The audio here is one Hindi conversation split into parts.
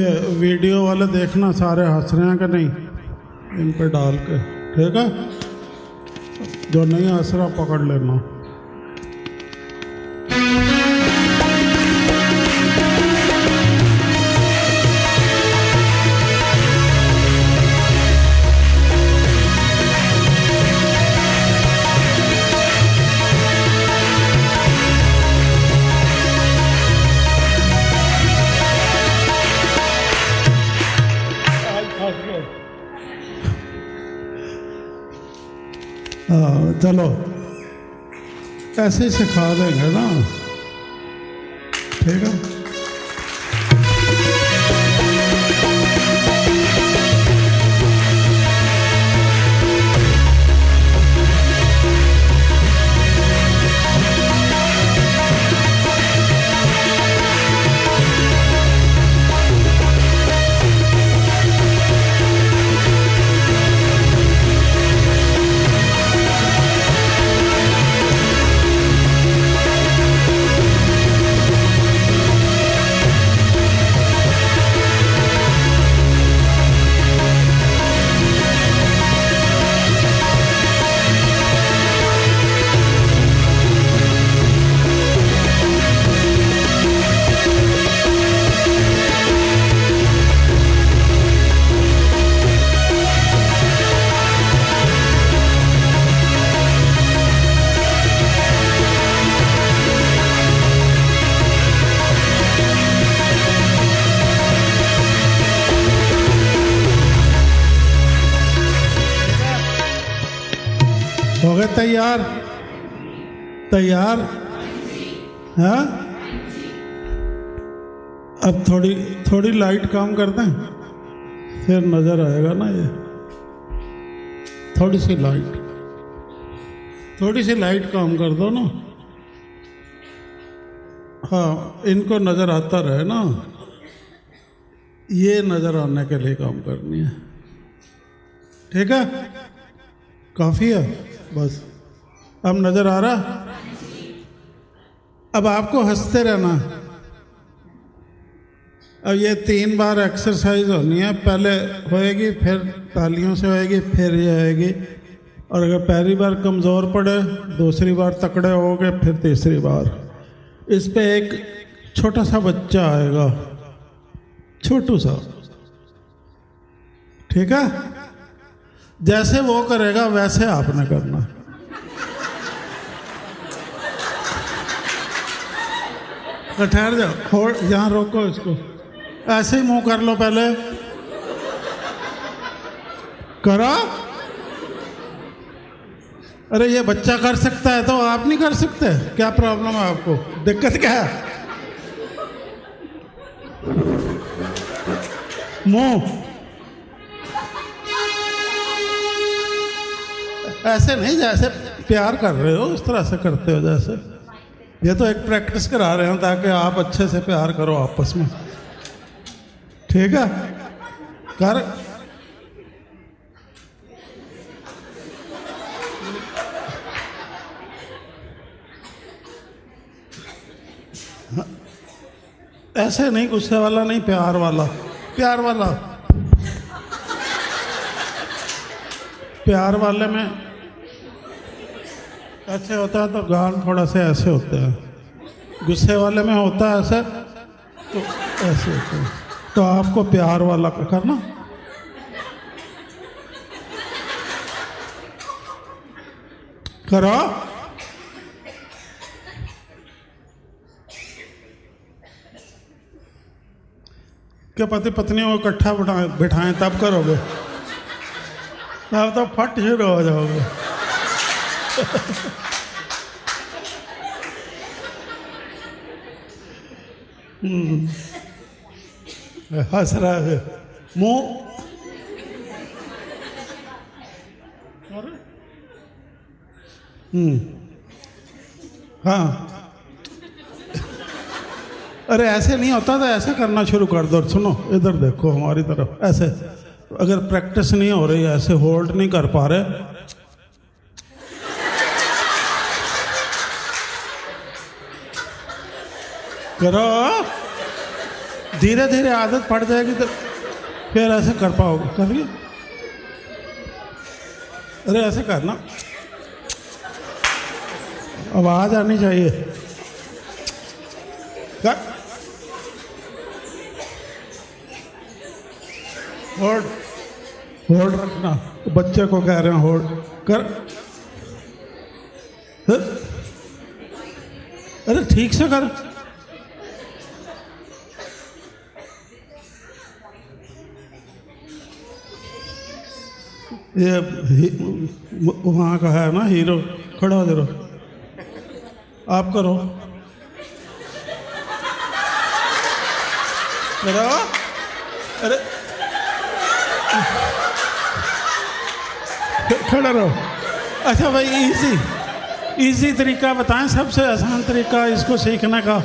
ये वीडियो वाले देखना सारे हंस रहे हैं कि नहीं, इन पे डाल के, ठीक है। जो नहीं हंस रहा पकड़ लेना। चलो ऐसे ही सिखा देंगे ना, ठीक है। हो गए तैयार? तैयार? हाँ, अब थोड़ी लाइट काम कर दें, फिर नजर आएगा ना। ये थोड़ी सी लाइट काम कर दो ना। हाँ, इनको नजर आता रहे ना, ये नजर आने के लिए काम करनी है, ठीक है। काफी है बस। अब नजर आ रहा? अब आपको हंसते रहना। अब ये 3 बार एक्सरसाइज होनी है, पहले होएगी, फिर तालियों से होएगी, फिर ये होएगी। और अगर पहली बार कमज़ोर पड़े, दूसरी बार तकड़े होगे, फिर तीसरी बार। इस पे एक छोटा सा बच्चा आएगा, छोटू सा, ठीक है। जैसे वो करेगा वैसे आपने करना। तो ठहर जाओ, यहाँ रोको इसको, ऐसे ही मुंह कर लो पहले। करो। अरे ये बच्चा कर सकता है तो आप नहीं कर सकते? क्या प्रॉब्लम है आपको? दिक्कत क्या है? मुंह ऐसे नहीं, जैसे प्यार कर रहे हो उस तरह से करते हो जैसे। ये तो एक प्रैक्टिस करा रहे हो ताकि आप अच्छे से प्यार करो आपस में, ठीक है। कर। ऐसे नहीं, गुस्से वाला नहीं, प्यार वाला। प्यार वाला, प्यार वाले में ऐसे होता है तो गाल थोड़ा से ऐसे होते हैं। गुस्से वाले में होता है ऐसे, तो ऐसे होता है। तो आपको प्यार वाला करना। करो। क्या पति पत्नी को इकट्ठा बिठाएं तब करोगे? अब तो फट शुरू हो जाओगे। हंस रहा है मुंह। हाँ, अरे ऐसे नहीं होता तो ऐसे करना शुरू कर दो। सुनो इधर देखो हमारी तरफ, ऐसे। अगर प्रैक्टिस नहीं हो रही, ऐसे होल्ड नहीं कर पा रहे, करो धीरे धीरे आदत पड़ जाएगी तो फिर ऐसे कर पाओगे। करिए, अरे ऐसे करना, आवाज आनी चाहिए। कर, होल्ड, होल्ड रखना। बच्चे को कह रहे हैं होल्ड कर। अरे ठीक से कर। ये वहाँ का है ना हीरो, खड़ा हो जरा, आप करो। करो, अरे खड़ा रहो। अच्छा भाई, इजी तरीका बताएं, सबसे आसान तरीका इसको सीखने का।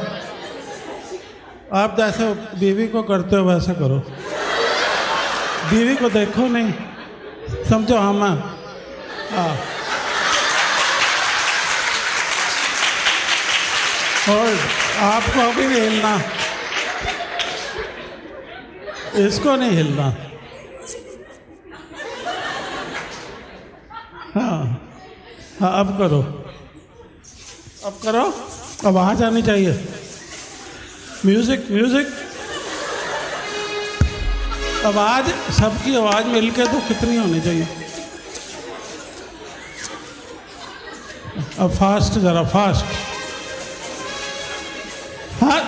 आप जैसे बीवी को करते हो वैसे करो। बीवी को देखो नहीं, समझो। हम हाँ, होल्ड, आपको अभी नहीं हिलना, इसको नहीं हिलना। हाँ हाँ, अब करो, अब करो। आवाज आनी चाहिए। म्यूजिक, म्यूजिक, आवाज, सबकी आवाज मिलके तो कितनी होनी चाहिए। अब फास्ट, जरा फास्ट। हाँ,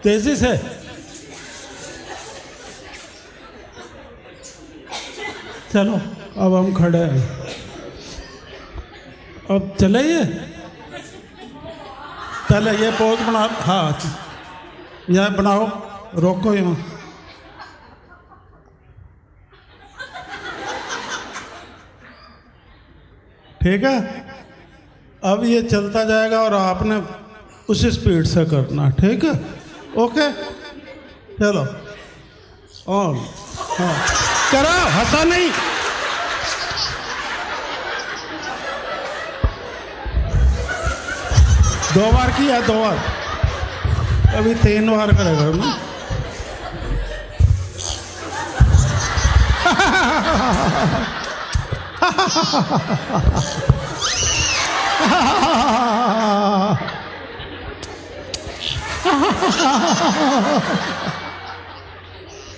तेजी से। चलो, अब हम खड़े हैं। अब चले ये पोज बना। हाँ, यह बनाओ, रोको यहाँ। ठीक है, अब ये चलता जाएगा और आपने उसी स्पीड से करना। ठीक है, ओके, चलो ऑन। हाँ, करो, हंसा नहीं। दो बार किया, दो बार, अभी 3 बार करेगा ना।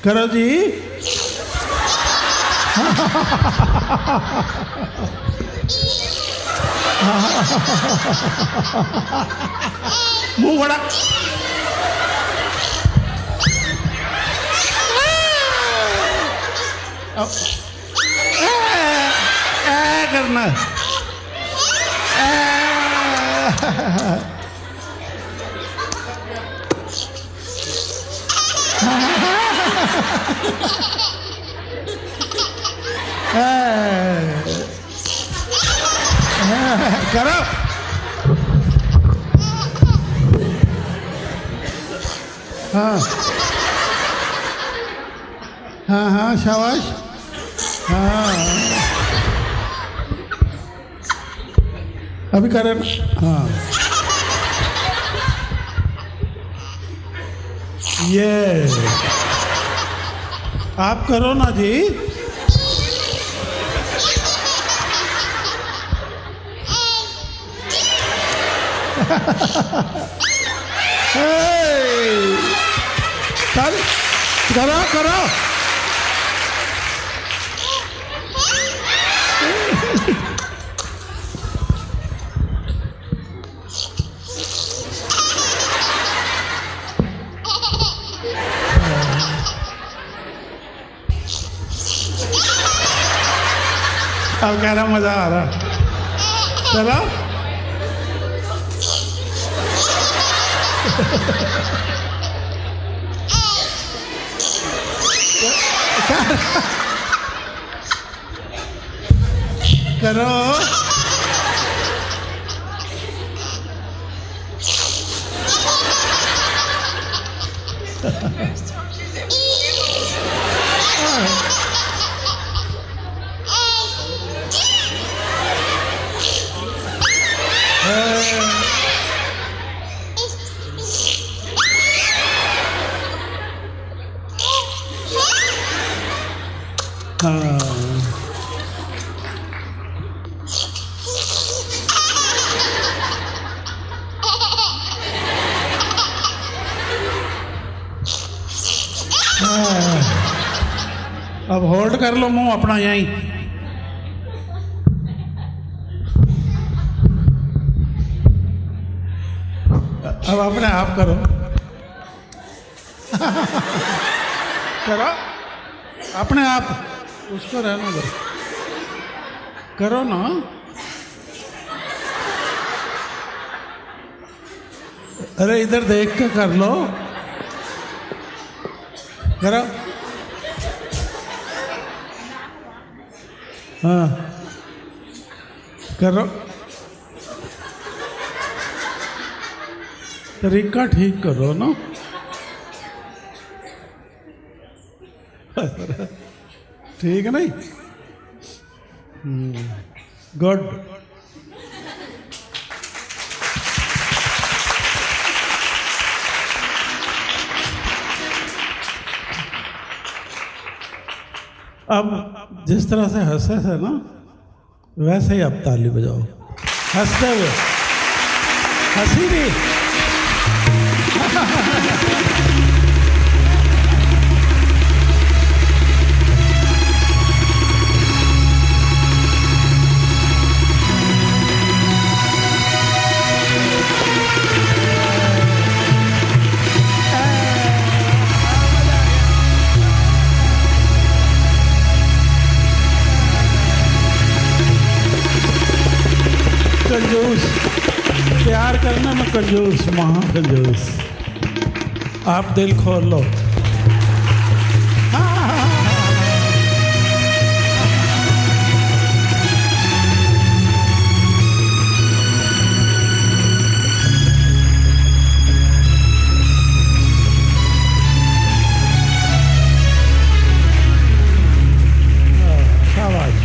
करो जी। मुंह बड़ा। करना। करो। हाँ हाँ हाँ, शाबाश। हाँ, अभी करें। हाँ, ये आप करो ना जी। चल, करो करो। अब कह रहा मजा आ रहा। चलो। करो। हाँ अब होल्ड कर लो मुंह अपना यहीं। अब अपने आप करो करो अपने आप, उसको रहने दो, करो ना। अरे इधर देख के कर लो, करो। हाँ करो, तरीका ठीक करो ना। ठीक है नहीं? गुड। अब जिस तरह से हंसे थे ना, वैसे ही अब ताली बजाओ, हंसते हुए, हंसी भी। कंजूस, प्यार करने में कंजूस, महा कंजूस। आप दिल खोल लो। शाबाश।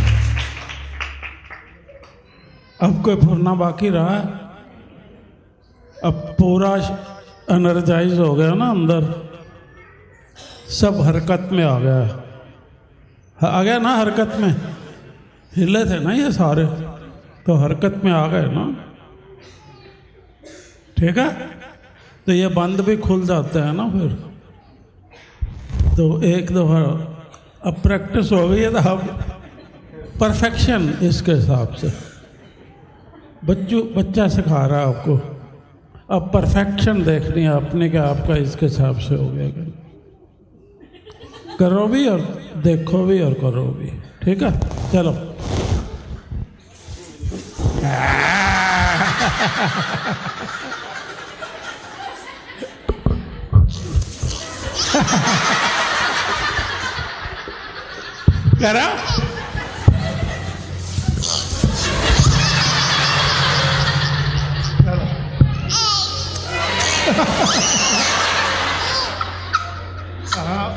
अब कोई फुरना बाकी रहा? अब पूरा एनर्जाइज हो गया ना अंदर, सब हरकत में आ गया ना, हरकत में हिले थे ना ये सारे, तो हरकत में आ गए ना। ठीक है, तो ये बंद भी खुल जाते हैं ना फिर। तो एक दफा अब प्रैक्टिस हो गई है, तो अब परफेक्शन इसके हिसाब से बच्चा सिखा रहा है आपको। अब परफेक्शन देखनी है अपने के, आपका इसके हिसाब से हो गया। करो भी और देखो भी और करो भी। ठीक है, चलो। करा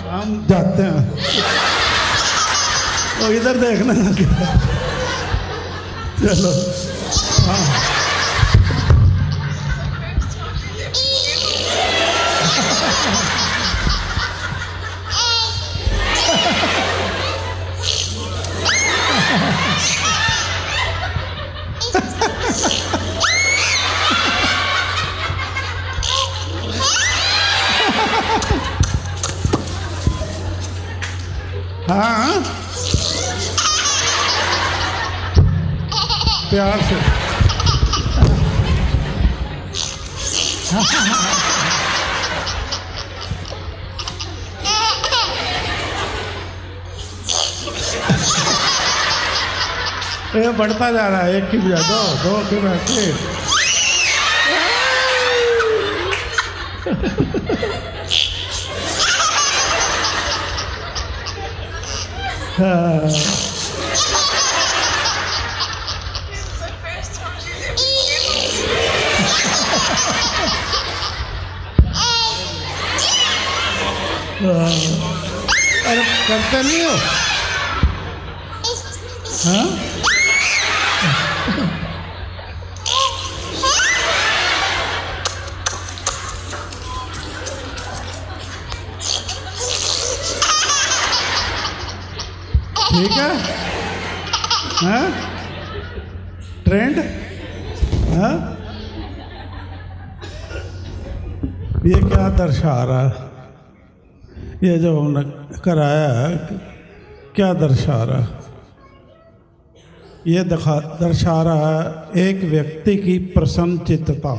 हम जाते हैं, तो इधर देखना लगे। चलो। हाँ हाँ, प्यार से। ये बढ़ता जा रहा है, एक की बजाय दो की बजाय। अरे करते नहीं हो? हाँ? ठीक है, हैं? ट्रेंड, हैं? ये क्या दर्शा रहा है? ये जो हमने कराया है क्या दर्शा रहा है? ये दर्शा रहा है एक व्यक्ति की प्रसन्नचित्तता।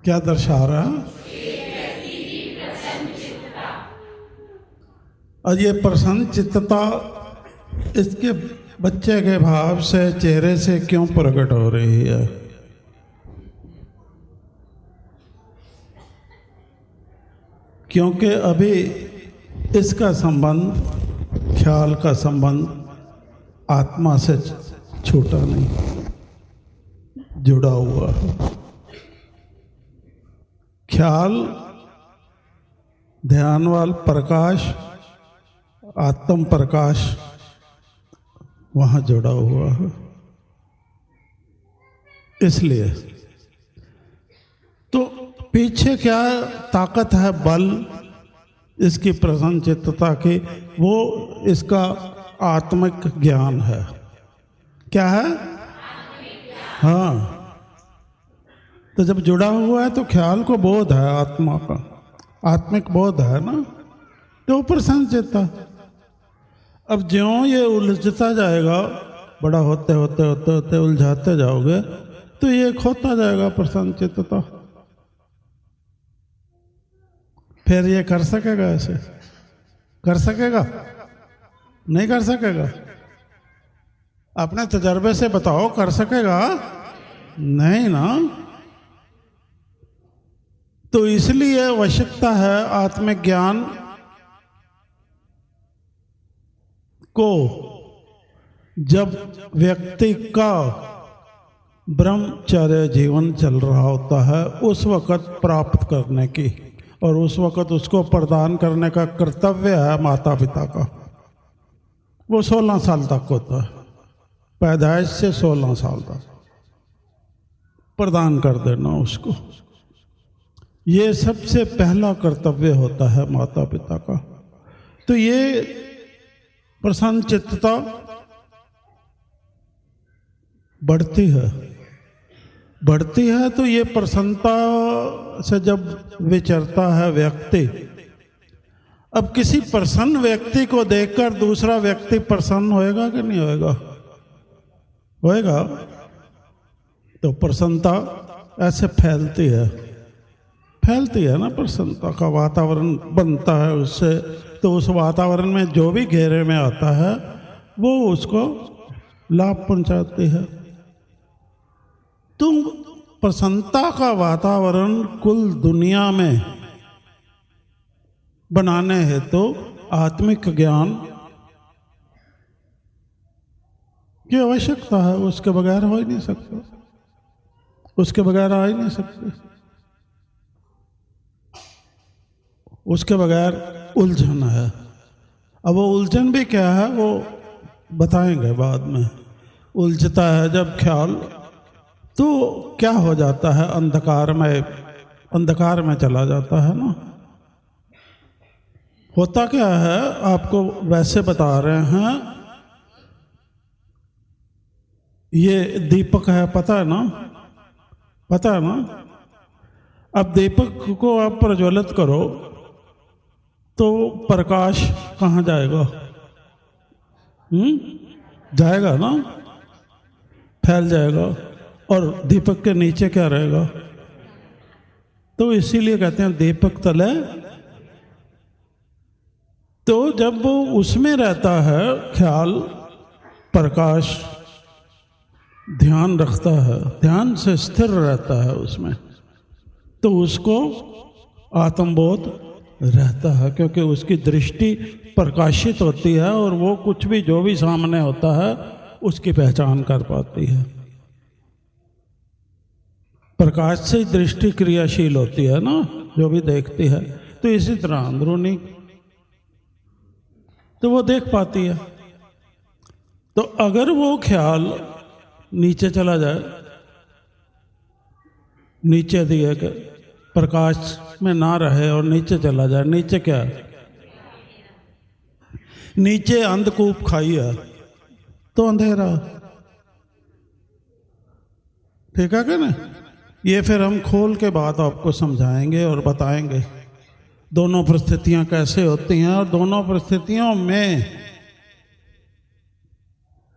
क्या दर्शा रहा है? और ये प्रसन्नचित्तता इसके बच्चे के भाव से, चेहरे से क्यों प्रकट हो रही है? क्योंकि अभी इसका संबंध, ख्याल का संबंध आत्मा से छूटा नहीं, जुड़ा हुआ है। ख्याल, ध्यानवाल प्रकाश, आत्म प्रकाश वहां जुड़ा हुआ है। इसलिए तो पीछे क्या ताकत है, बल इसकी प्रसन्नचित्तता की, वो इसका आत्मिक ज्ञान है। क्या है? हाँ, तो जब जुड़ा हुआ है तो ख्याल को बोध है, आत्मा का आत्मिक बोध है ना, तो प्रसन्नचित्ता। अब ज्यों ये उलझता जाएगा, बड़ा होते होते होते होते उलझाते जाओगे तो ये खोता जाएगा प्रसन्नचित्तता। फिर ये कर सकेगा? ऐसे कर सकेगा? नहीं कर सकेगा। अपने तजर्बे से बताओ, कर सकेगा? नहीं ना। तो इसलिए आवश्यकता है आत्मिक ज्ञान को। जब व्यक्ति का ब्रह्मचर्य जीवन चल रहा होता है उस वक़्त प्राप्त करने की, और उस वक़्त उसको प्रदान करने का कर्तव्य है माता पिता का। वो 16 साल तक होता है, पैदाइश से 16 साल तक प्रदान कर देना उसको। ये सबसे पहला कर्तव्य होता है माता पिता का। तो ये प्रसन्नचित्तता बढ़ती है तो ये प्रसन्नता से जब विचरता है व्यक्ति, अब किसी प्रसन्न व्यक्ति को देखकर दूसरा व्यक्ति प्रसन्न होएगा कि नहीं होएगा? होएगा। तो प्रसन्नता ऐसे फैलती है ना, प्रसन्नता का वातावरण बनता है उससे। तो उस वातावरण में जो भी घेरे में आता है वो उसको लाभ पहुंचाती है। तुम प्रसन्नता का वातावरण कुल दुनिया में बनाने हैं तो आत्मिक ज्ञान की आवश्यकता है। उसके बगैर हो ही नहीं सकता, उसके बगैर आ ही नहीं सकते, उसके बगैर उलझन है। अब वो उलझन भी क्या है वो बताएंगे बाद में। उलझता है जब ख्याल, तो क्या हो जाता है, अंधकार में चला जाता है ना। होता क्या है आपको वैसे बता रहे हैं। ये दीपक है, पता है ना? अब दीपक को आप प्रज्वलित करो तो प्रकाश कहाँ जाएगा? जाएगा ना, फैल जाएगा। और दीपक के नीचे क्या रहेगा? तो इसीलिए कहते हैं दीपक तले। तो जब वो उसमें रहता है ख्याल, प्रकाश, ध्यान रखता है, ध्यान से स्थिर रहता है उसमें, तो उसको आत्मबोध रहता है, क्योंकि उसकी दृष्टि प्रकाशित होती है और वो कुछ भी जो भी सामने होता है उसकी पहचान कर पाती है। प्रकाश से दृष्टि क्रियाशील होती है ना, जो भी देखती है। तो इसी तरह अंदरूनी तो वो देख पाती है। तो अगर वो ख्याल नीचे चला जाए, नीचे दिए के प्रकाश में ना रहे और नीचे चला जाए, नीचे क्या है? नीचे अंधकूप खाई है तो अंधेरा। ठीक है क्या ना? ये फिर हम खोल के बात आपको समझाएंगे और बताएंगे दोनों परिस्थितियां कैसे होती हैं और दोनों परिस्थितियों में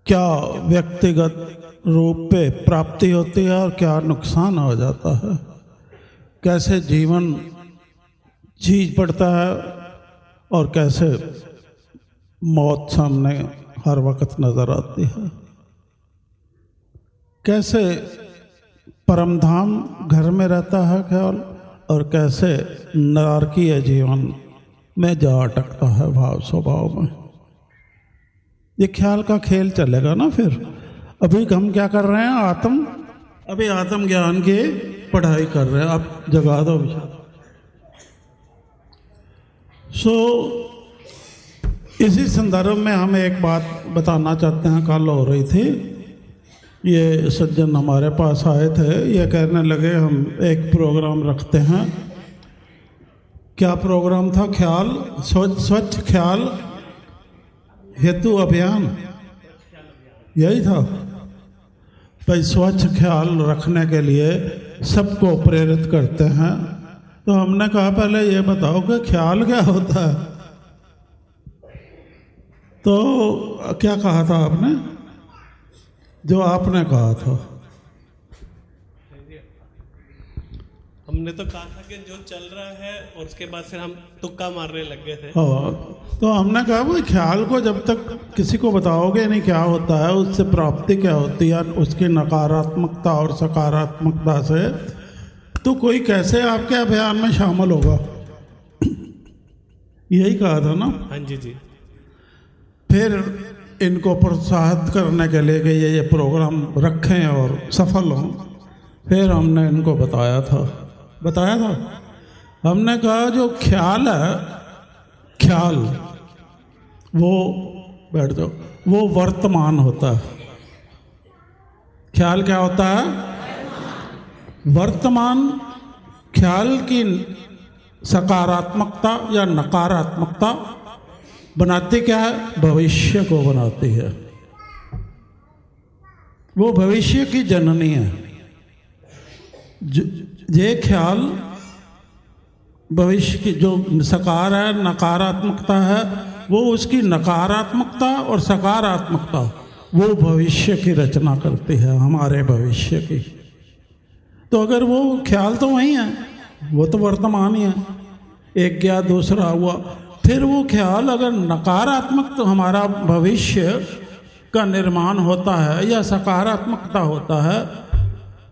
क्या व्यक्तिगत रूप पे प्राप्ति होती है और क्या नुकसान हो जाता है, कैसे जीवन जी पड़ता है और कैसे मौत सामने हर वक्त नजर आती है, कैसे परमधाम घर में रहता है ख्याल और कैसे नारकीय जीवन में जा अटकता है भाव स्वभाव में। ये ख्याल का खेल चलेगा ना। फिर अभी हम क्या कर रहे हैं, अभी आत्म ज्ञान की पढ़ाई कर रहे हैं। आप जगा दो विचार। इसी संदर्भ में हम एक बात बताना चाहते हैं। कल हो रही थी, ये सज्जन हमारे पास आए थे, ये कहने लगे हम एक प्रोग्राम रखते हैं। क्या प्रोग्राम था? ख्याल स्वच्छ ख्याल हेतु अभियान, यही था भाई। स्वच्छ ख्याल रखने के लिए सबको प्रेरित करते हैं। तो हमने कहा पहले ये बताओ कि ख्याल क्या होता है। तो क्या कहा था आपने? जो आपने कहा था, हमने तो कहा था कि जो चल रहा है और उसके बाद फिर हम तुक्का मारने लग गए थे। हाँ, तो हमने कहा भाई ख्याल को जब तक किसी को बताओगे नहीं क्या होता है, उससे प्राप्ति क्या होती है, उसकी नकारात्मकता और सकारात्मकता से, तो कोई कैसे आपके अभियान में शामिल होगा। यही कहा था ना? हाँ जी जी। फिर इनको प्रोत्साहित करने के लिए कि ये प्रोग्राम रखें और सफल हों, फिर हमने इनको बताया था हमने कहा जो ख्याल है, ख्याल वो, बैठ जाओ, वो वर्तमान होता है। ख्याल क्या होता है? वर्तमान। ख्याल की सकारात्मकता या नकारात्मकता बनाती क्या है? भविष्य को बनाती है। वो भविष्य की जननी है। ये ख्याल भविष्य की जो सकार है, नकारात्मकता है, वो उसकी नकारात्मकता और सकारात्मकता वो भविष्य की रचना करती है, हमारे भविष्य की। तो अगर वो ख्याल तो वही है, वो तो वर्तमान ही है। एक गया दूसरा हुआ, फिर वो ख्याल अगर नकारात्मक तो हमारा भविष्य का निर्माण होता है या सकारात्मकता होता है,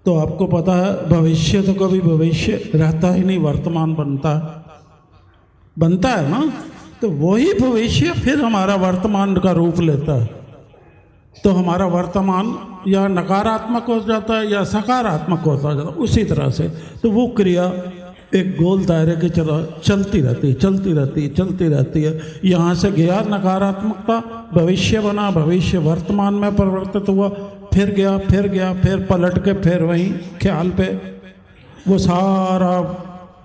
तो आपको पता है भविष्य तो कभी भविष्य रहता ही नहीं, वर्तमान बनता है ना। तो वही भविष्य फिर हमारा वर्तमान का रूप लेता है। तो हमारा वर्तमान या नकारात्मक हो जाता है या सकारात्मक होता जाता है। उसी तरह से तो वो क्रिया एक गोल दायरे की चलती रहती है। यहाँ से गया नकारात्मकता, भविष्य बना, भविष्य वर्तमान में परिवर्तित हुआ, फिर गया, फिर पलट के फिर वहीं ख्याल पे, वो सारा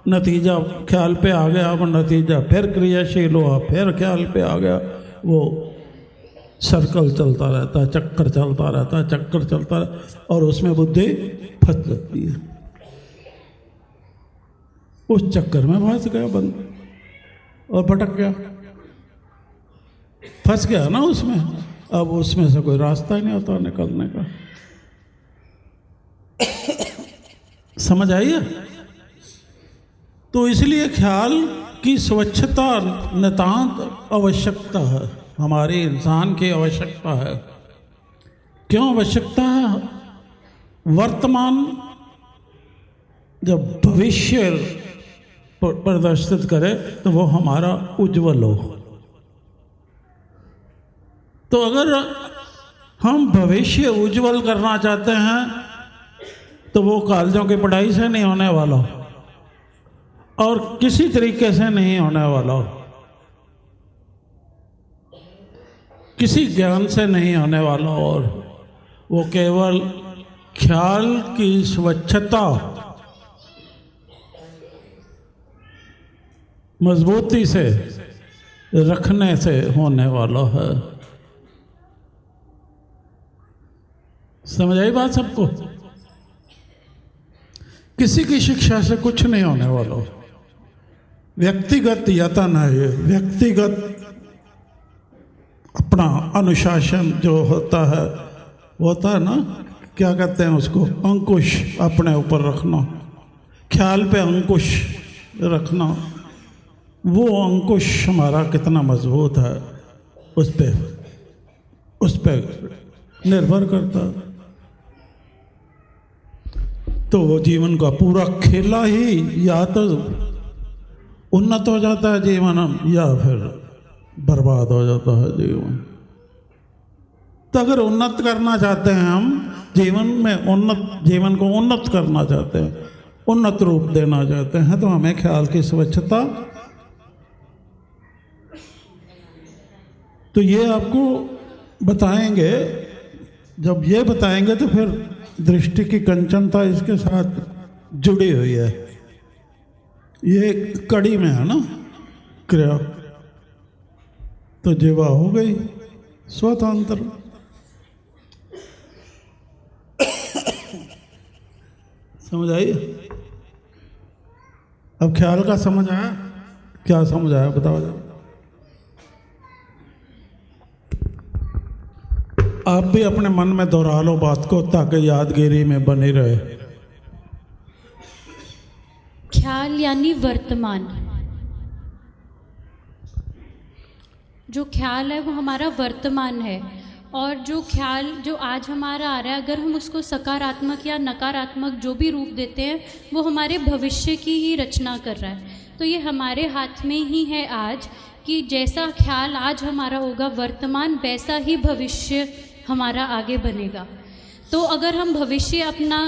नतीजा ख्याल पे आ गया। वो नतीजा फिर क्रियाशील हुआ, फिर ख्याल पे आ गया। वो सर्कल चलता रहता है, चक्कर चलता रहता है और उसमें बुद्धि फंस जाती है। उस चक्कर में फंस गया बंद और भटक गया, फंस गया ना उसमें। अब उसमें से कोई रास्ता ही नहीं होता निकलने का। समझ आई है? तो इसलिए ख्याल की स्वच्छता नितांत आवश्यकता है, हमारे इंसान की आवश्यकता है। क्यों आवश्यकता है? वर्तमान जब भविष्य प्रदर्शित करे तो वो हमारा उज्जवल हो। तो अगर हम भविष्य उज्जवल करना चाहते हैं तो वो कॉलेजों की पढ़ाई से नहीं होने वाला और किसी तरीके से नहीं होने वाला, किसी ज्ञान से नहीं होने वाला। और वो केवल ख्याल की स्वच्छता मजबूती से रखने से होने वाला है। समझ आई बात सबको? किसी की शिक्षा से कुछ नहीं होने वाला। व्यक्तिगत यतन है ये, व्यक्तिगत अपना अनुशासन जो होता है ना, क्या कहते हैं उसको, अंकुश अपने ऊपर रखना, ख्याल पे अंकुश रखना। वो अंकुश हमारा कितना मजबूत है उस पे निर्भर करता। तो वो जीवन का पूरा खेला ही या तो उन्नत हो जाता है जीवन, या फिर बर्बाद हो जाता है जीवन। तो अगर उन्नत करना चाहते हैं हम, जीवन को उन्नत करना चाहते हैं, उन्नत रूप देना चाहते हैं, तो हमें ख्याल की स्वच्छता, तो ये आपको बताएंगे। जब ये बताएंगे तो फिर दृष्टि की कंचनता इसके साथ जुड़ी हुई है, ये कड़ी में है ना क्रिया। तो जीवा हो गई स्वतंत्र। समझ आई? अब ख्याल का समझ आया? क्या समझ आया बताओ जरा। आप भी अपने मन में दोहरा लो बात को, ताकि यादगिरी में बनी रहे। ख्याल यानी वर्तमान। जो ख्याल है वो हमारा वर्तमान है, और जो ख्याल जो आज हमारा आ रहा है, अगर हम उसको सकारात्मक या नकारात्मक जो भी रूप देते हैं, वो हमारे भविष्य की ही रचना कर रहा है। तो ये हमारे हाथ में ही है आज, कि जैसा ख्याल आज हमारा होगा वर्तमान, वैसा ही भविष्य हमारा आगे बनेगा। तो अगर हम भविष्य अपना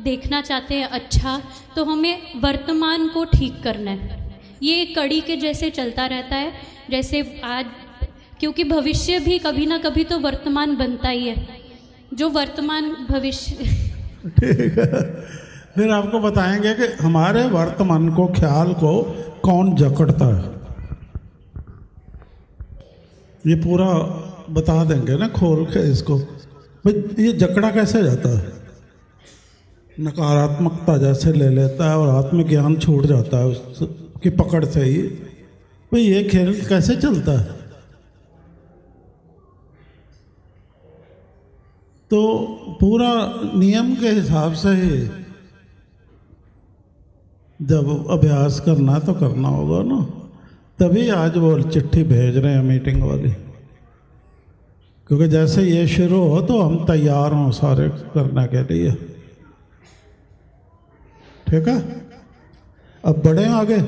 देखना चाहते हैं अच्छा, तो हमें वर्तमान को ठीक करना है। ये एक कड़ी के जैसे चलता रहता है, जैसे आज, क्योंकि भविष्य भी कभी ना कभी तो वर्तमान बनता ही है। जो वर्तमान भविष्य ठीक है। फिर आपको बताएंगे कि हमारे वर्तमान को, ख्याल को कौन जकड़ता है। ये पूरा बता देंगे ना खोल के इसको। भाई ये जकड़ा कैसे जाता है? नकारात्मकता जैसे ले लेता है और आत्मज्ञान छूट जाता है उसकी पकड़ से ही। भाई ये खेल कैसे चलता है? तो पूरा नियम के हिसाब से ही जब अभ्यास करना तो करना होगा ना। तभी आज वो चिट्ठी भेज रहे हैं मीटिंग वाली, क्योंकि जैसे ये शुरू हो तो हम तैयार हों सारे करने के लिए। ठीक है, अब बढ़े आगे।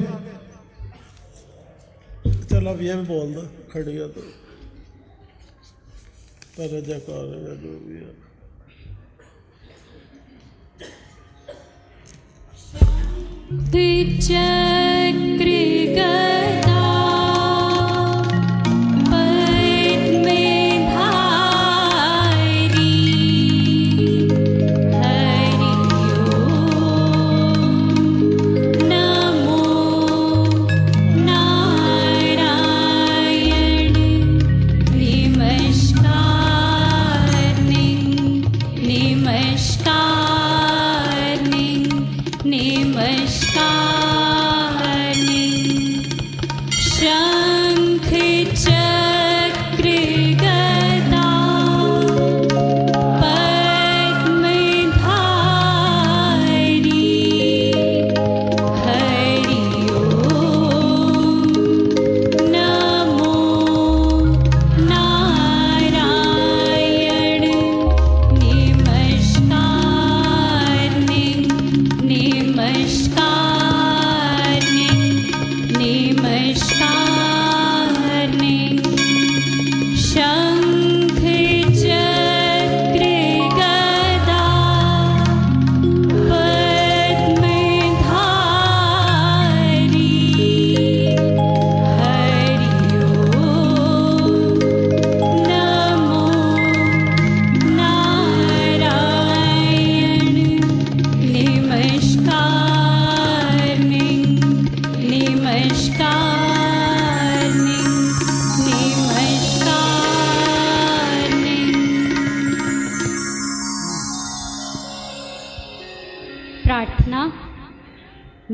चल अब ये भी बोल दो, खड़ी है तो पर जयकार है जो भी है। चक्र गदा नमस्कार।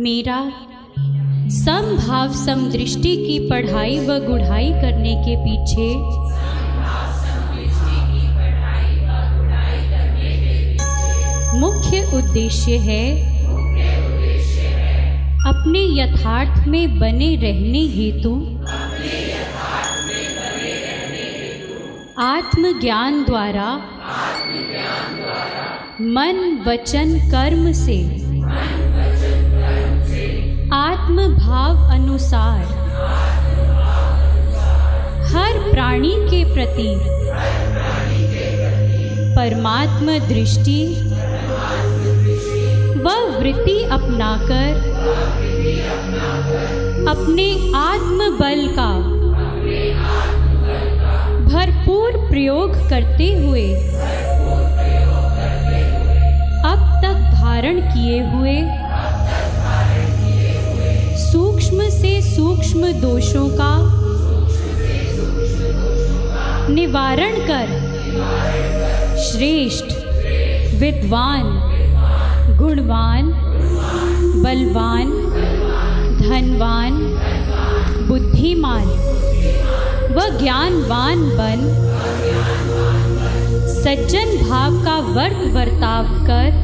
मेरा समभाव समदृष्टि की पढ़ाई व गुढ़ाई करने के पीछे मुख्य उद्देश्य है अपने यथार्थ में बने रहने हेतु आत्मज्ञान द्वारा मन वचन कर्म से आत्मभाव अनुसार हर प्राणी के प्रति परमात्मा दृष्टि व वृत्ति अपनाकर अपने आत्मबल का भरपूर प्रयोग करते हुए अब तक धारण किए हुए सूक्ष्म से सूक्ष्म दोषों का निवारण कर श्रेष्ठ विद्वान गुणवान बलवान धनवान बुद्धिमान व ज्ञानवान बन सज्जन भाव का बर्ताव कर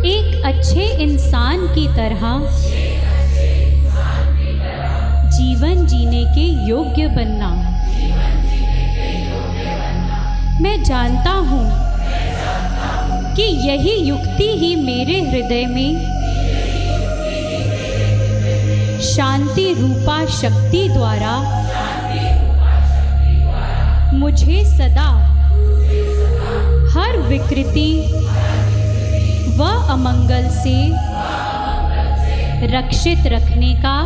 एक अच्छे इंसान की तरह जीवन जीने के योग्य बनना। मैं जानता हूँ कि यही युक्ति ही मेरे हृदय में शांति रूपा शक्ति द्वारा मुझे सदा हर विकृति व अमंगल से रक्षित रखने का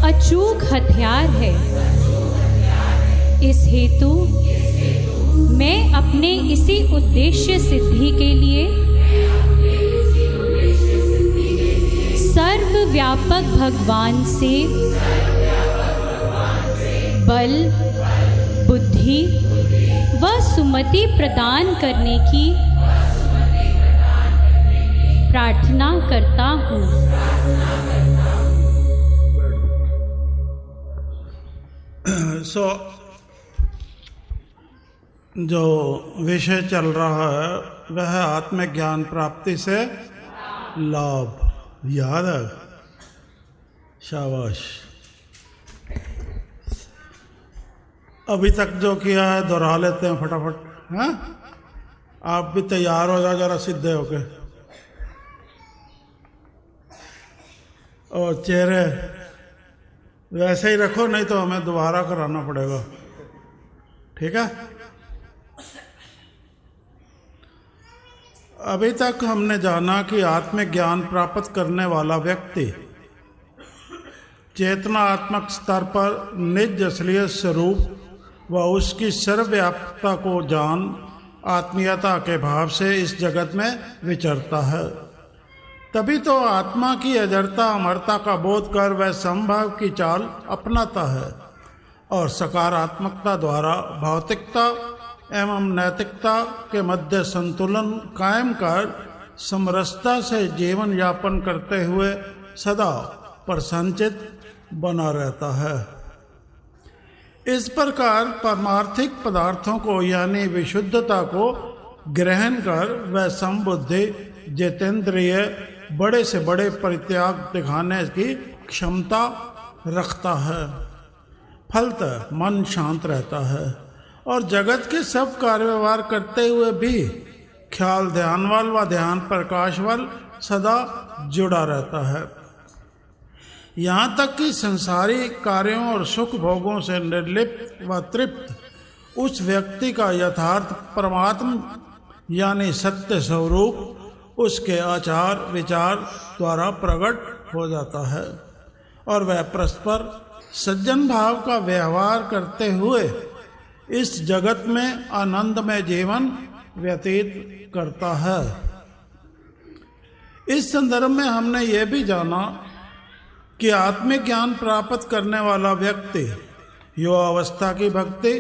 अचूक हथियार है। इस हेतु मैं अपने इसी उद्देश्य सिद्धि के लिए सर्वव्यापक भगवान से बल बुद्धि व सुमति प्रदान करने की प्रार्थना करता हूँ। जो विषय चल रहा है वह है आत्मज्ञान प्राप्ति से लाभ। याद है? शाबाश। अभी तक जो किया है दोहरा लेते हैं फटाफट। हैं? आप भी तैयार हो जाओ जरा सीधे होके, और चेहरे वैसे ही रखो, नहीं तो हमें दोबारा कराना पड़ेगा। ठीक है? अभी तक हमने जाना कि आत्मज्ञान प्राप्त करने वाला व्यक्ति चेतनात्मक स्तर पर निज असलियत स्वरूप व उसकी सर्वव्यापकता को जान आत्मीयता के भाव से इस जगत में विचरता है। तभी तो आत्मा की अजरता अमरता का बोध कर वह संभाव की चाल अपनाता है और सकारात्मकता द्वारा भौतिकता एवं नैतिकता के मध्य संतुलन कायम कर समरसता से जीवन यापन करते हुए सदा प्रसन्नचित बना रहता है। इस प्रकार पारमार्थिक पदार्थों को यानी विशुद्धता को ग्रहण कर वह समबुद्धि जितेंद्रिय बड़े से बड़े परित्याग दिखाने की क्षमता रखता है। फलतः मन शांत रहता है और जगत के सब कार्य व्यवहार करते हुए भी ख्याल ध्यानवल व ध्यान प्रकाशवल सदा जुड़ा रहता है। यहाँ तक कि संसारी कार्यों और सुख भोगों से निर्लिप्त व तृप्त उस व्यक्ति का यथार्थ परमात्मा यानी सत्य स्वरूप उसके आचार विचार द्वारा प्रकट हो जाता है और वह परस्पर सज्जन भाव का व्यवहार करते हुए इस जगत में आनंदमय जीवन व्यतीत करता है। इस संदर्भ में हमने ये भी जाना कि आत्मिक ज्ञान प्राप्त करने वाला व्यक्ति युवावस्था की भक्ति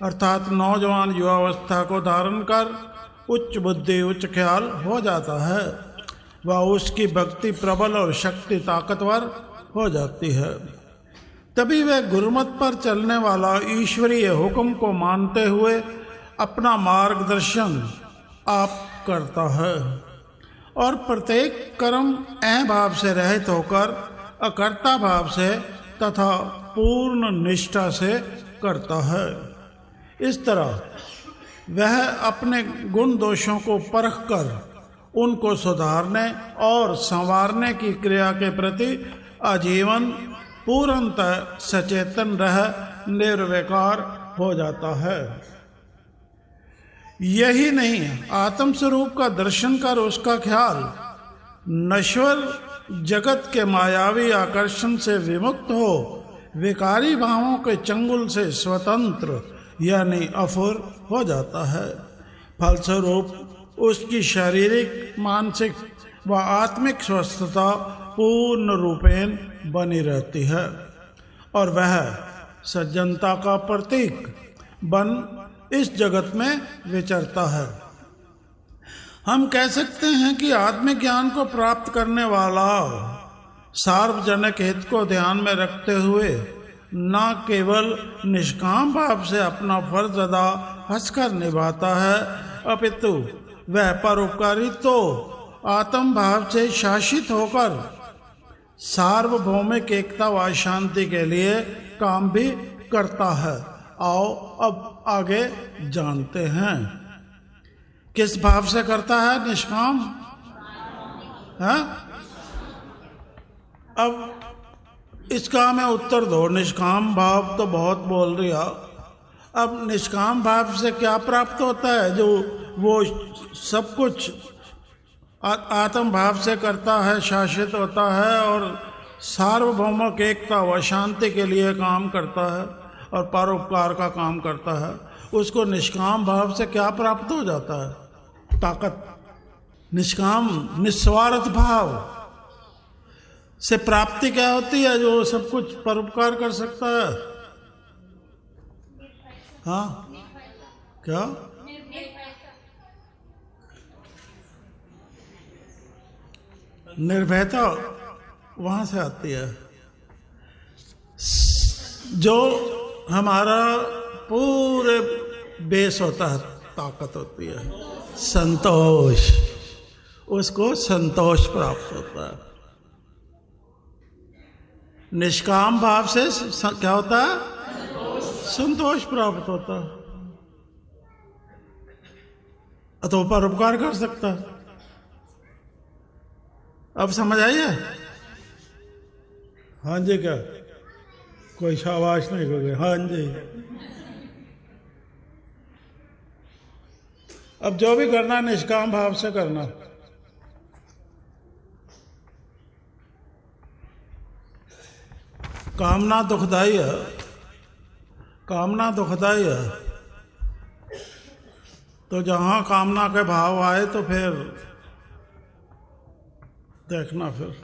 अर्थात नौजवान युवावस्था को धारण कर उच्च बुद्धि उच्च ख्याल हो जाता है, वह उसकी भक्ति प्रबल और शक्ति ताकतवर हो जाती है। तभी वह गुरुमत पर चलने वाला ईश्वरीय हुक्म को मानते हुए अपना मार्गदर्शन आप करता है और प्रत्येक कर्म ऐं भाव से रहित होकर अकर्ता भाव से तथा पूर्ण निष्ठा से करता है। इस तरह वह अपने गुण दोषों को परखकर उनको सुधारने और संवारने की क्रिया के प्रति आजीवन पूर्णतः सचेतन रह निर्विकार हो जाता है। यही नहीं, आत्म स्वरूप का दर्शन कर उसका ख्याल नश्वर जगत के मायावी आकर्षण से विमुक्त हो विकारी भावों के चंगुल से स्वतंत्र यानी अफुर हो जाता है। फलस्वरूप उसकी शारीरिक, मानसिक व आत्मिक स्वस्थता पूर्ण रूपेण बनी रहती है और वह सज्जनता का प्रतीक बन इस जगत में विचरता है। हम कह सकते हैं कि आत्मज्ञान को प्राप्त करने वाला सार्वजनिक हित को ध्यान में रखते हुए न केवल निष्काम भाव से अपना फर्ज अदा हंसकर निभाता है, अपितु वह परोपकारी तो आत्म भाव से शासित होकर सार्वभौमिक एकता व शांति के लिए काम भी करता है। आओ अब आगे जानते हैं किस भाव से करता है निष्काम। है अब इसका हमें उत्तर दो। निष्काम भाव तो बहुत बोल दिया, अब निष्काम भाव से क्या प्राप्त होता है? जो वो सब कुछ आत्म भाव से करता है, शासित होता है और सार्वभौमिक एकता व शांति के लिए काम करता है और परोपकार का काम करता है, उसको निष्काम भाव से क्या प्राप्त हो जाता है? ताकत। निष्काम निस्वार्थ भाव से प्राप्ति क्या होती है? जो सब कुछ परोपकार कर सकता है। हाँ क्या? निर्भयता वहां से आती है। जो हमारा पूरे बेस होता है, ताकत होती है, संतोष, उसको संतोष प्राप्त होता है। निष्काम भाव से क्या होता है? संतोष प्राप्त होता है। तो परोपकार कर सकता है। अब समझ आई है? हाँ जी, क्या कोई शाबाश नहीं कर गए? हाँ जी। अब जो भी करना निष्काम भाव से करना। कामना दुखदाई है, कामना दुखदाई है। तो जहाँ कामना के भाव आए तो फिर देखना। फिर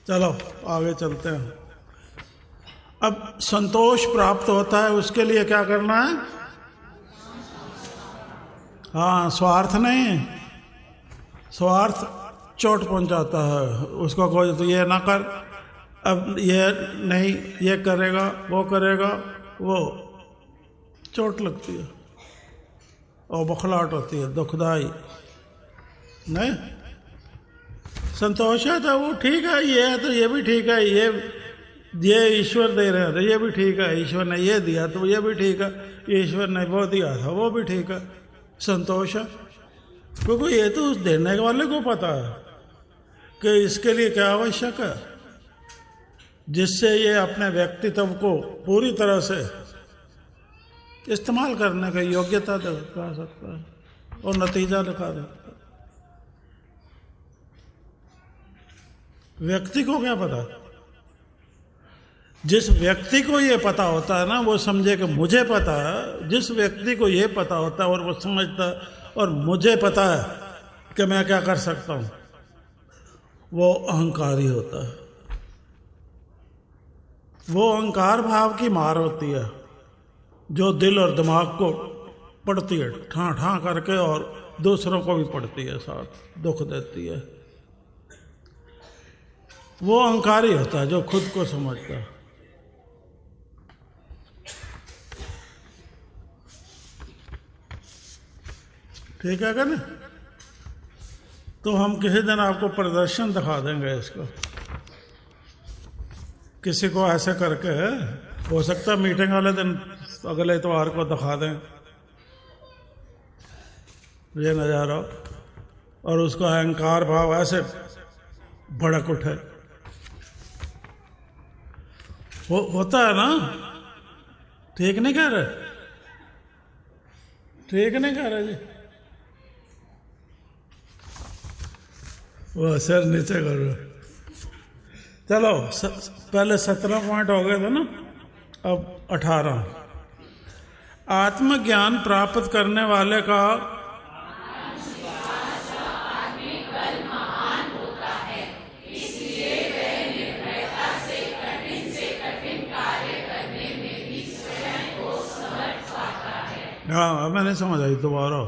चलो आगे चलते हैं। अब संतोष प्राप्त होता है, उसके लिए क्या करना है? हाँ, स्वार्थ नहीं। स्वार्थ चोट पहुंचाता है। उसको कोई तो ये ना कर, अब ये नहीं, ये करेगा, वो करेगा, वो चोट लगती है और बखलाहट होती है, दुखदाई नहीं। संतोष है तो वो ठीक है, ये है तो ये भी ठीक है, ये ईश्वर दे रहे हैं तो ये भी ठीक है, ईश्वर ने ये दिया तो ये भी ठीक है, ईश्वर ने वो दिया था वो भी ठीक है। संतोष है क्योंकि ये तो उस देने वाले को पता है कि इसके लिए क्या आवश्यक है, जिससे ये अपने व्यक्तित्व को पूरी तरह से इस्तेमाल करने की योग्यता दिखा सकता है और नतीजा दिखा सकता है। व्यक्ति को क्या पता? जिस व्यक्ति को ये पता होता है ना, वो समझे कि मुझे पता है। जिस व्यक्ति को ये पता होता है और वो समझता है और मुझे पता है कि मैं क्या कर सकता हूँ, वो अहंकारी होता है। वो अहंकार भाव की मार होती है जो दिल और दिमाग को पड़ती है ठां ठां करके और दूसरों को भी पड़ती है, साथ दुख देती है। वो अहंकारी होता है जो खुद को समझता है। ठीक है क्या ना? तो हम किसी दिन आपको प्रदर्शन दिखा देंगे इसको, किसी को ऐसे करके। हो सकता है मीटिंग वाले दिन अगले इतवार को दिखा दें ये नज़ारा, और उसका अहंकार भाव ऐसे भड़क उठे। होता है ना? ठीक नहीं कह रहे? ठीक नहीं कह रहे जी? वो सर नीचे करो। चलो पहले 17 पॉइंट हो गए थे ना, अब 18। आत्मज्ञान प्राप्त करने वाले का हाँ, मैं नहीं समझ आई, दोबारा।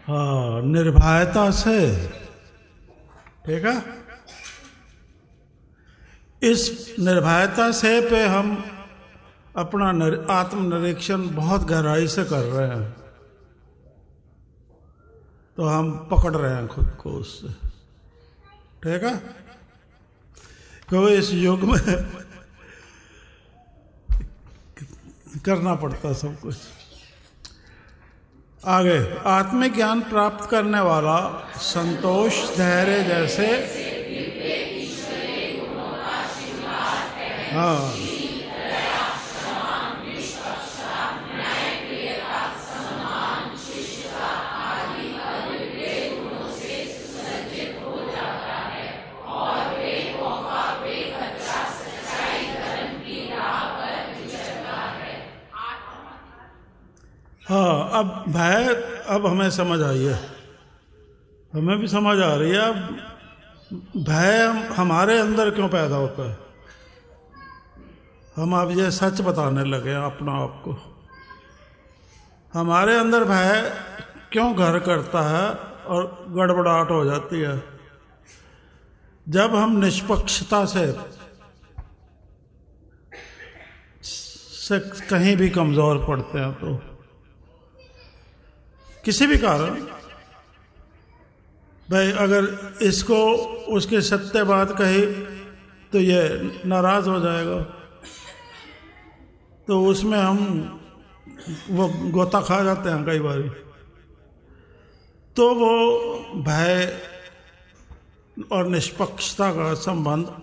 हाँ, निर्भयता से। ठीक है? इस निर्भयता से पे हम अपना आत्मनिरीक्षण बहुत गहराई से कर रहे हैं, तो हम पकड़ रहे हैं खुद को उससे। ठीक है? क्योंकि इस युग में करना पड़ता सब कुछ। आगे, आत्मिक ज्ञान प्राप्त करने वाला संतोष, धैर्य जैसे, हाँ, हाँ। अब भय, अब हमें समझ आई है, हमें भी समझ आ रही है अब भय हमारे अंदर क्यों पैदा होता है। हम अब ये सच बताने लगे हैं अपना आप को। हमारे अंदर भय क्यों घर करता है और गड़बड़ाहट हो जाती है जब हम निष्पक्षता से कहीं भी कमज़ोर पड़ते हैं। तो किसी भी कारण, भाई अगर इसको उसके सत्य बात कही तो ये नाराज हो जाएगा, तो उसमें हम वो गोता खा जाते हैं कई बार। तो वो भय और निष्पक्षता का संबंध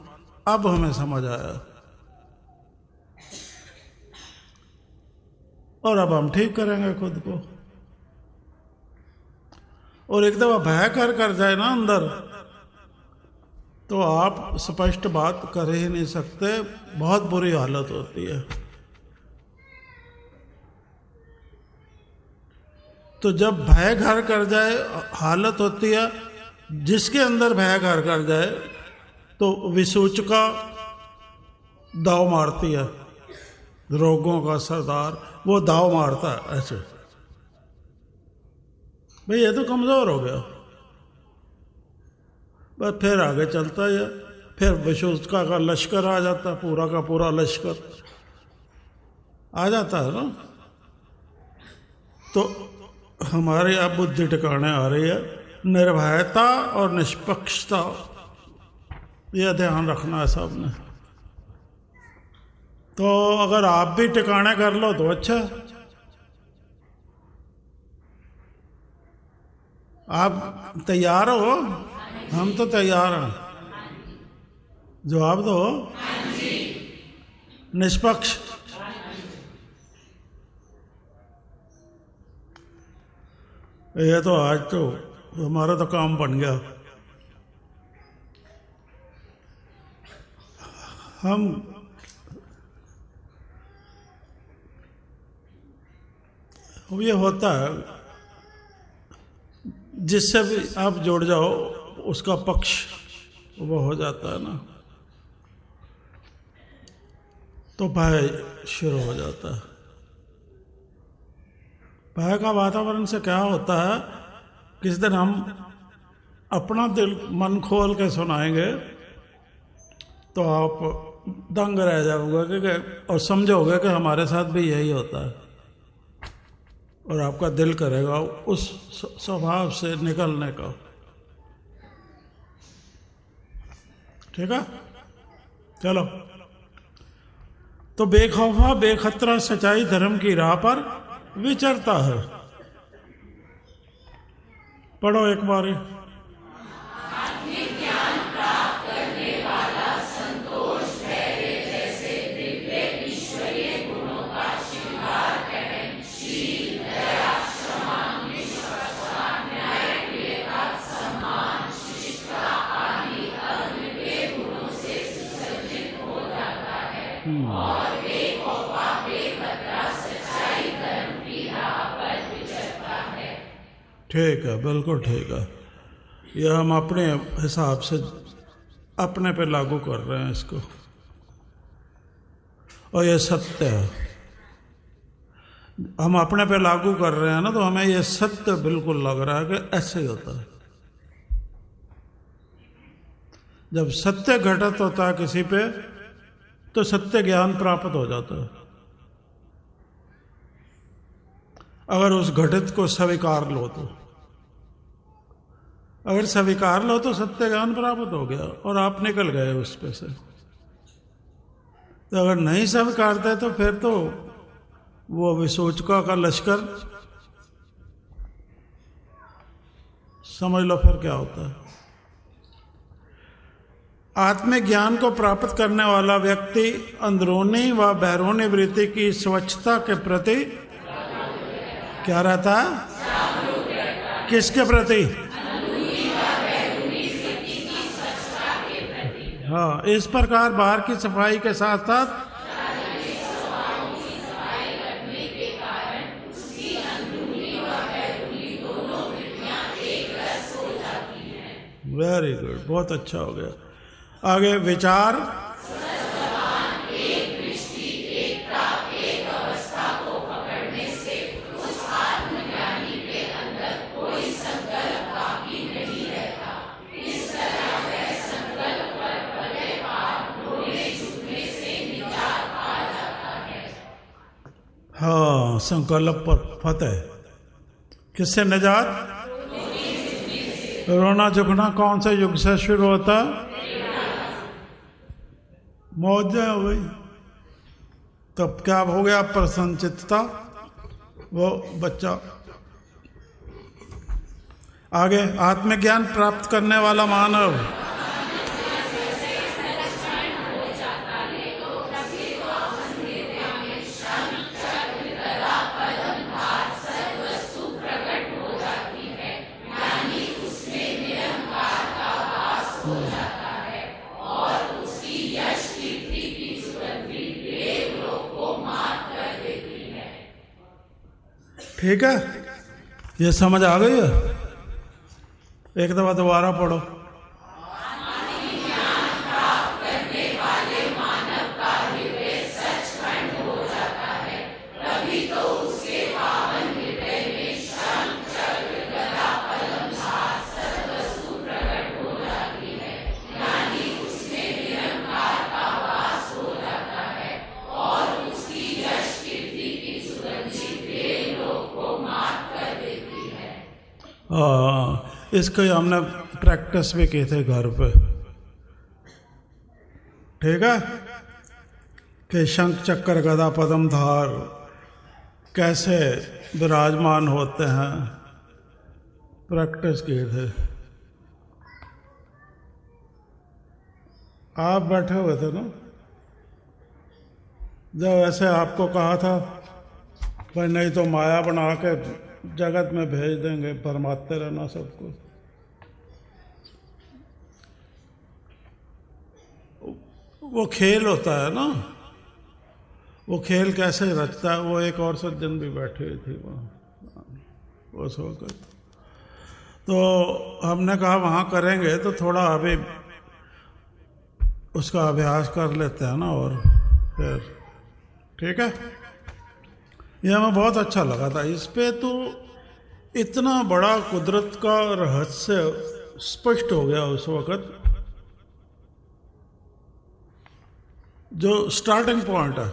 अब हमें समझ आया, और अब हम ठीक करेंगे खुद को। और एक दफा भय कर जाए ना अंदर, तो आप स्पष्ट बात कर ही नहीं सकते, बहुत बुरी हालत होती है। तो जब भय घर कर जाए हालत होती है, जिसके अंदर भय घर कर जाए तो विसूचका दाव मारती है, रोगों का सरदार वो दाव मारता है ऐसे, भाई ये तो कमज़ोर हो गया, बस फिर आगे चलता है। फिर विसूचका का लश्कर आ जाता है, पूरा का पूरा लश्कर आ जाता है ना। तो हमारी अब बुद्धि ठिकाने आ रही है। निर्भयता और निष्पक्षता, यह ध्यान रखना है सबने। तो अगर आप भी ठिकाने कर लो तो अच्छा। आप तैयार हो? हम तो तैयार हैं। जवाब दो। निष्पक्ष, ये तो आज तो हमारा तो काम बन गया। हम ये होता है जिससे भी आप जुड़ जाओ उसका पक्ष वो हो जाता है ना, तो भय शुरू हो जाता है। भय का वातावरण से क्या होता है, किस दिन हम अपना दिल मन खोल के सुनाएंगे तो आप दंग रह जाओगे कि और समझोगे कि हमारे साथ भी यही होता है, और आपका दिल करेगा उस स्वभाव से निकलने का। ठीक है, चलो। तो बेखौफा बेखतरा सच्चाई धर्म की राह पर विचरता है। पढ़ो एक बार। ठीक है, बिल्कुल ठीक है। यह हम अपने हिसाब से अपने पे लागू कर रहे हैं इसको, और यह सत्य है। हम अपने पे लागू कर रहे हैं ना, तो हमें यह सत्य बिल्कुल लग रहा है कि ऐसे ही होता है। जब सत्य घटित होता है किसी पे, तो सत्य ज्ञान प्राप्त हो जाता है। अगर उस घटित को स्वीकार लो तो, अगर स्वीकार लो तो सत्य ज्ञान प्राप्त हो गया और आप निकल गए उस पे से। तो अगर नहीं स्वीकारते तो फिर तो वो विसूचका का लश्कर समझ लो फिर क्या होता है। आत्मिक ज्ञान को प्राप्त करने वाला व्यक्ति अंदरूनी व बैरूनी वृत्ति की स्वच्छता के प्रति क्या रहता है? किसके प्रति? हाँ, इस प्रकार बाहर की सफाई के साथ साथ वेरी गुड, बहुत अच्छा हो गया। आगे विचार हाँ, संकल्प पर फतेह। किससे निजात? रोना झुकना कौन से युग से शुरू होता? मौजें हो गई, तब क्या हो गया? प्रसन्नचित्तता, वो बच्चा। आगे आत्मज्ञान प्राप्त करने वाला मानव ठीक है, ये समझ आ गई है? एक दफा दोबारा पढ़ो। इसको हमने प्रैक्टिस भी की थे घर पे। ठीक है, कि शंख चक्र गदा पद्म धार कैसे विराजमान होते हैं, प्रैक्टिस किए थे। आप बैठे हुए थे ना जब ऐसे आपको कहा था भाई नहीं तो माया बना के जगत में भेज देंगे, फरमाते रहना सबको। वो खेल होता है ना, वो खेल कैसे रचता है। वो एक और सज्जन भी बैठे हुए थे वहाँ, वो सोकर। तो हमने कहा वहाँ करेंगे तो थोड़ा अभी उसका अभ्यास कर लेते हैं ना, और फिर ठीक है। ये हमें बहुत अच्छा लगा था। इस पे तो इतना बड़ा कुदरत का रहस्य स्पष्ट हो गया उस वक़्त। जो स्टार्टिंग पॉइंट है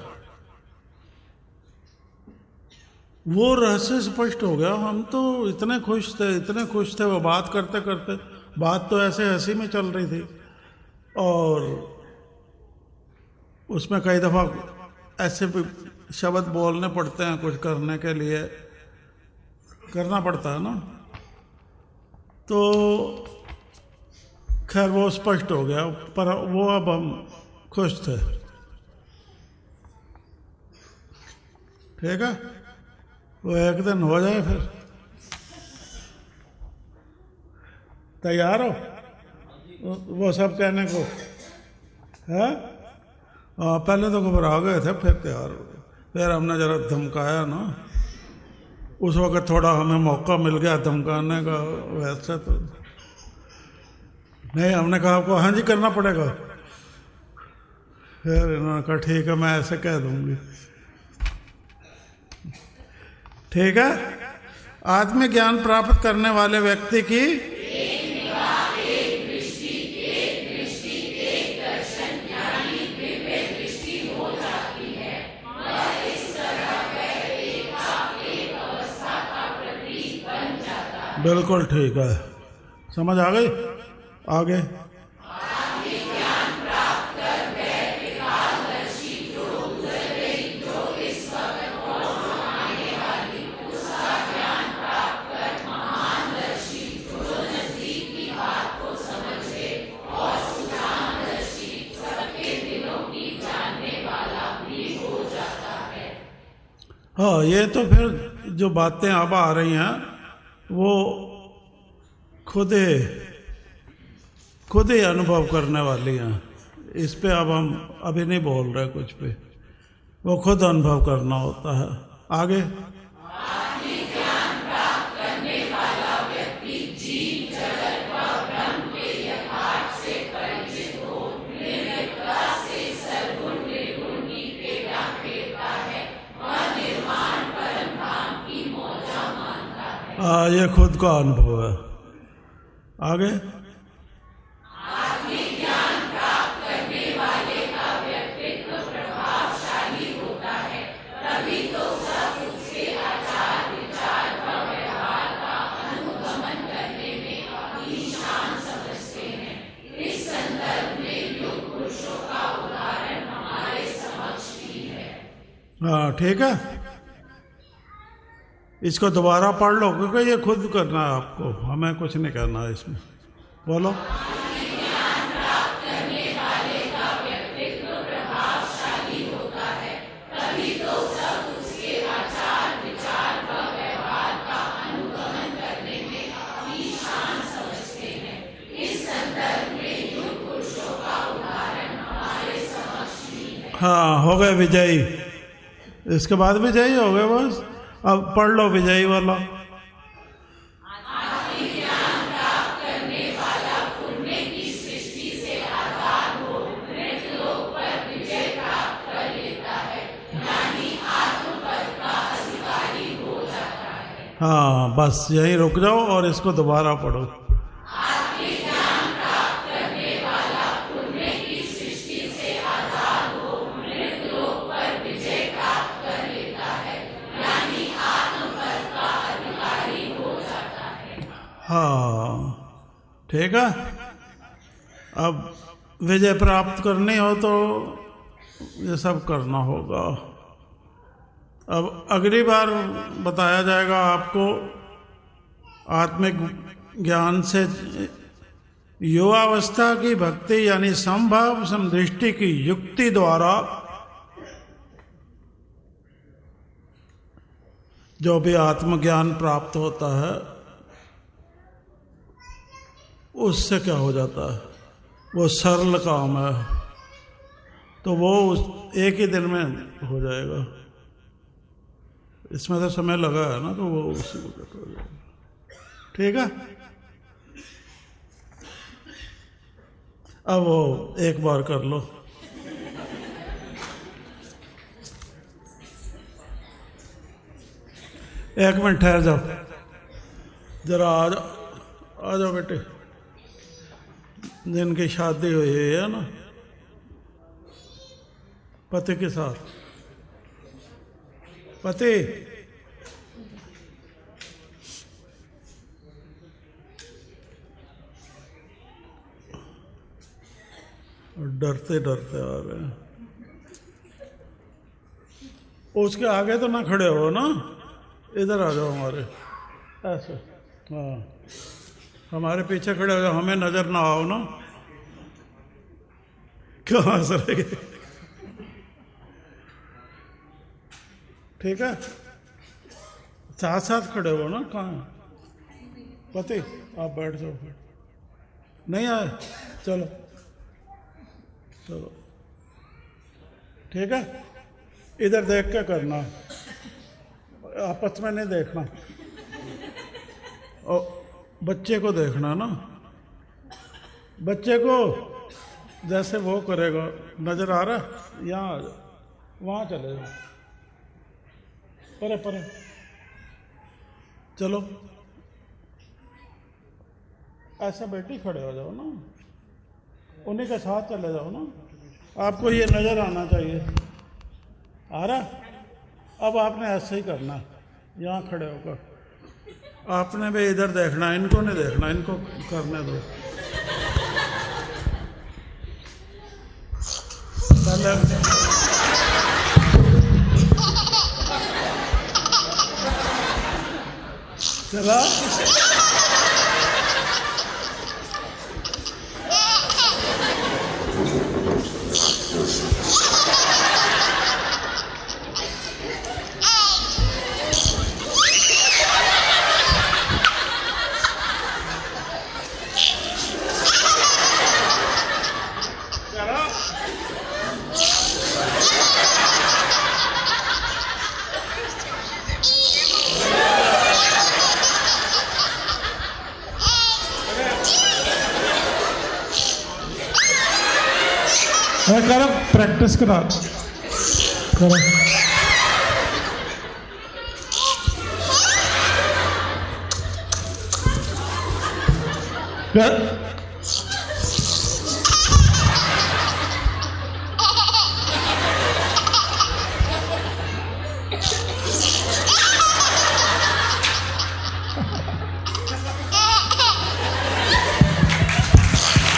वो रहस्य स्पष्ट हो गया। हम तो इतने खुश थे वो बात करते करते। बात तो ऐसे हंसी में चल रही थी और उसमें कई दफ़ा ऐसे भी शब्द बोलने पड़ते हैं, कुछ करने के लिए करना पड़ता है ना। तो खैर वो स्पष्ट हो गया, पर वो अब हम खुश थे। ठीक है, वो एक दिन हो जाए फिर। तैयार हो वो सब कहने को? है पहले तो घबरा गए थे, फिर तैयार हो गए। फिर हमने जरा धमकाया ना, उस वक्त थोड़ा हमें मौका मिल गया धमकाने का। वैसे तो नहीं, हमने कहा आपको हाँ जी करना पड़ेगा। फिर इन्होंने कहा ठीक है, मैं ऐसे कह दूंगी। ठीक है। आत्मिक ज्ञान प्राप्त करने वाले व्यक्ति की बिल्कुल ठीक है, समझ आ गई। आगे हाँ, ये तो फिर जो बातें अब आ रही हैं वो खुद ही अनुभव करने वाली हैं। इस पे अब हम अभी नहीं बोल रहे कुछ पे, वो खुद अनुभव करना होता है। आगे ये खुद का अनुभव है। आगे हाँ ठीक है, इसको दोबारा पढ़ लो क्योंकि ये खुद करना है आपको, हमें कुछ नहीं करना है इसमें। बोलो। हाँ, हो गए विजयी। इसके बाद विजयी हो गए बस। अब पढ़ लो विजयी वाला। हाँ बस यहीं रुक जाओ और इसको दोबारा पढ़ो। हाँ ठीक है। अब विजय प्राप्त करनी हो तो ये सब करना होगा। अब अगली बार बताया जाएगा आपको आत्मिक ज्ञान से युवावस्था की भक्ति यानी समभाव समदृष्टि की युक्ति द्वारा जो भी आत्मज्ञान प्राप्त होता है उससे क्या हो जाता है। वो सरल काम है तो वो एक ही दिन में हो जाएगा। इसमें तो समय लगा है ना, तो वो उसी वक्त हो जाएगा। ठीक है। अब वो एक बार कर लो। एक मिनट ठहर जाओ जरा, आ जाओ बेटे। जिनकी शादी हुई है ना पति के साथ, पति डरते डरते आ रहे हैं। उसके आगे तो ना खड़े हो ना, इधर आ जाओ हमारे, ऐसे। हाँ, हमारे पीछे खड़े हो जाओ, हमें नजर ना आओ ना। क्यों हंस रहे? ठीक है, साथ साथ खड़े हो ना। कहाँ पति? आप बैठ जाओ फिर। नहीं आए? चलो चलो, ठीक है। इधर देख के करना, आपस में नहीं देखना। और बच्चे को देखना ना, बच्चे को जैसे वो करेगा। नजर आ रहा? यहाँ आ जाओ, वहाँ चले जाओ, परे परे चलो। ऐसा बेटी खड़े हो जाओ ना, उन्हीं के साथ चले जाओ ना। आपको ये नज़र आना चाहिए। आ रहा? अब आपने ऐसे ही करना है, यहाँ खड़े होकर। आपने भी इधर देखना, इनको नहीं देखना, इनको करने दो। पहले चला करो, प्रैक्टिस करा करो।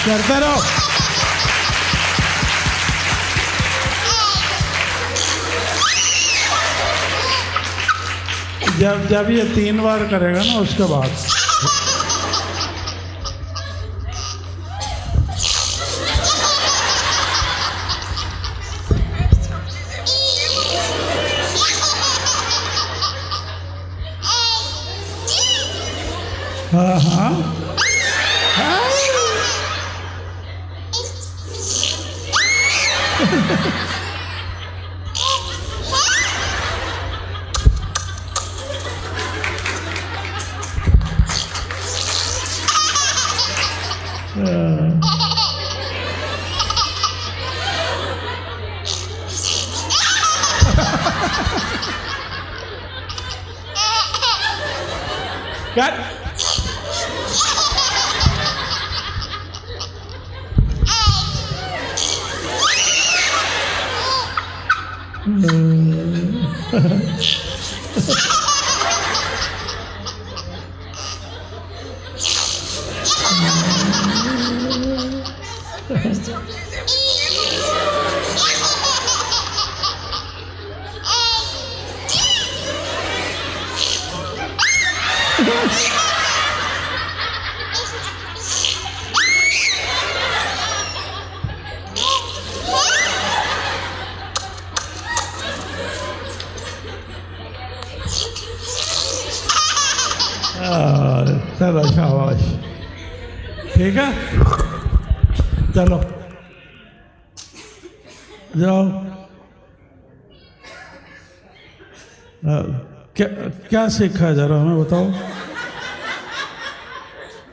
करते रहो। जब ये 3 बार करेगा ना, उसके बाद हाँ हाँ क्या चलो शाबाश, ठीक है। चलो जाओ। क्या क्या सीखा है जरा हमें बताओ।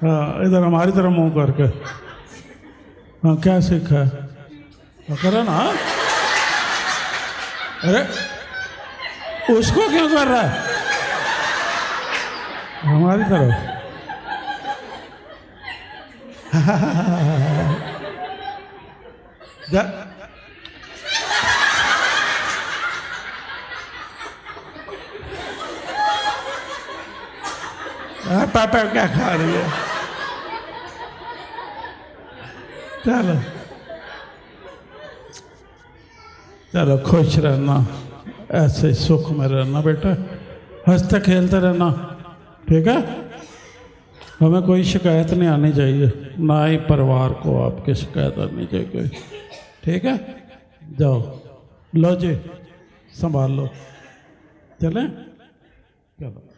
हाँ, इधर हमारी तरफ मुंह करके। हाँ क्या सीखा है? हाँ, करो ना। अरे उसको क्यों कर रहा है? हमारी तरफ पापा क्या खा रही है? चलो चलो, खुश रहना, ऐसे सुख में रहना बेटा, हंसते खेलते रहना, ठीक है? हमें कोई शिकायत नहीं आनी चाहिए, ना ही परिवार को आपकी शिकायत आनी चाहिए कोई, ठीक है? जाओ, लो जी, संभाल लो, चलें? चलो।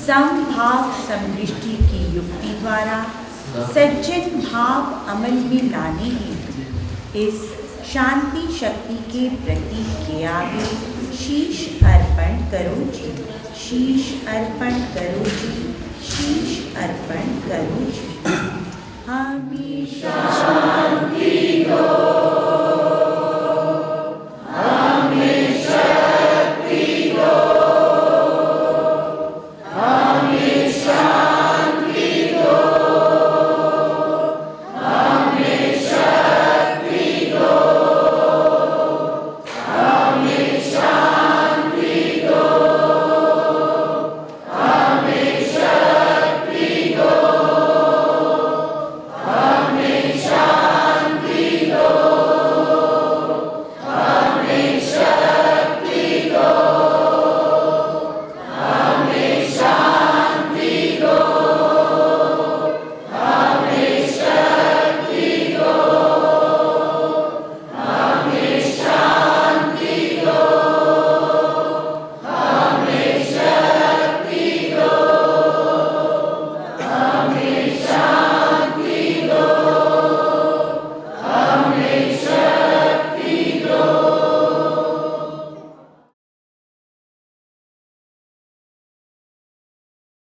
समभाव समदृष्टि की युक्ति द्वारा सज्जन भाव अमल में लाने हेतु इस शांति शक्ति के प्रतीक के आगे शीश अर्पण करो जी, शीश अर्पण करो जी, शीश अर्पण करो जी। हमें शांति दो।